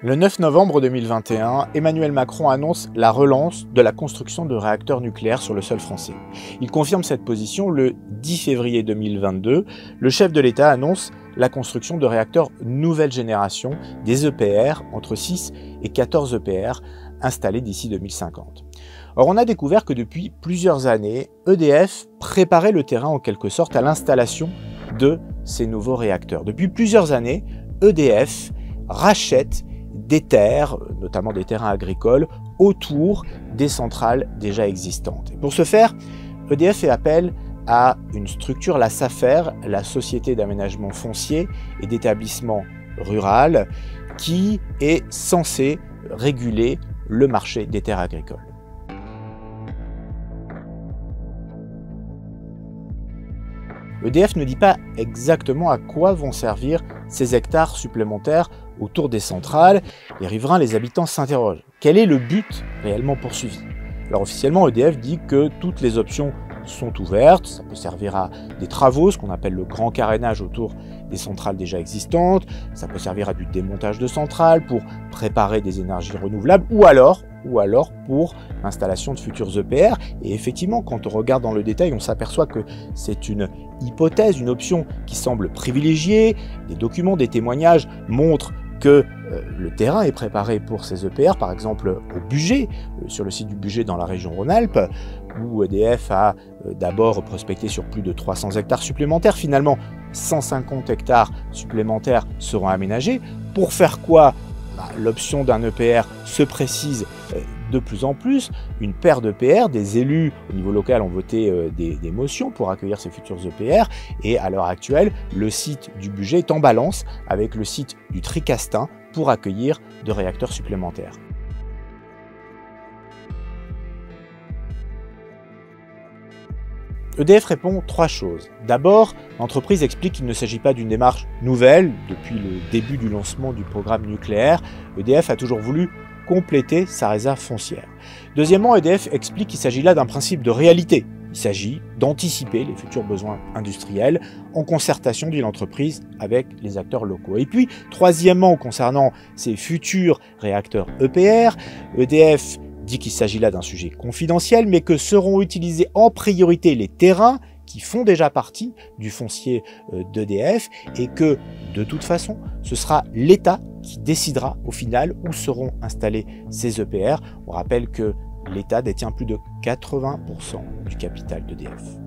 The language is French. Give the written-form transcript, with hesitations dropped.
Le 9 novembre 2021, Emmanuel Macron annonce la relance de la construction de réacteurs nucléaires sur le sol français. Il confirme cette position le 10 février 2022. Le chef de l'État annonce la construction de réacteurs nouvelle génération, des EPR, entre 6 et 14 EPR, installés d'ici 2050. Or, on a découvert que depuis plusieurs années, EDF préparait le terrain en quelque sorte à l'installation de ces nouveaux réacteurs. Depuis plusieurs années, EDF rachète des terres, notamment des terrains agricoles, autour des centrales déjà existantes. Et pour ce faire, EDF fait appel à une structure, la SAFER, la Société d'aménagement foncier et d'établissement rural, qui est censée réguler le marché des terres agricoles. EDF ne dit pas exactement à quoi vont servir ces hectares supplémentaires autour des centrales. Les riverains, les habitants s'interrogent. Quel est le but réellement poursuivi? Alors officiellement, EDF dit que toutes les options sont ouvertes. Ça peut servir à des travaux, ce qu'on appelle le grand carénage autour des centrales déjà existantes. Ça peut servir à du démontage de centrales pour préparer des énergies renouvelables ou alors pour l'installation de futurs EPR. Et effectivement, quand on regarde dans le détail, on s'aperçoit que c'est une hypothèse, une option qui semble privilégiée. Des documents, des témoignages montrent que le terrain est préparé pour ces EPR, par exemple au Bugey, sur le site du Bugey dans la région Rhône-Alpes, où EDF a d'abord prospecté sur plus de 300 hectares supplémentaires. Finalement, 150 hectares supplémentaires seront aménagés. Pour faire quoi? L'option d'un EPR se précise de plus en plus. Une paire d'EPR, des élus au niveau local ont voté des motions pour accueillir ces futurs EPR. Et à l'heure actuelle, le site du Bugey est en balance avec le site du Tricastin pour accueillir de réacteurs supplémentaires. EDF répond trois choses. D'abord, l'entreprise explique qu'il ne s'agit pas d'une démarche nouvelle. Depuis le début du lancement du programme nucléaire, EDF a toujours voulu compléter sa réserve foncière. Deuxièmement, EDF explique qu'il s'agit là d'un principe de réalité. Il s'agit d'anticiper les futurs besoins industriels en concertation de l'entreprise avec les acteurs locaux. Et puis, troisièmement, concernant ces futurs réacteurs EPR, EDF dit qu'il s'agit là d'un sujet confidentiel, mais que seront utilisés en priorité les terrains qui font déjà partie du foncier d'EDF et que, de toute façon, ce sera l'État qui décidera au final où seront installés ces EPR. On rappelle que l'État détient plus de 80% du capital d'EDF.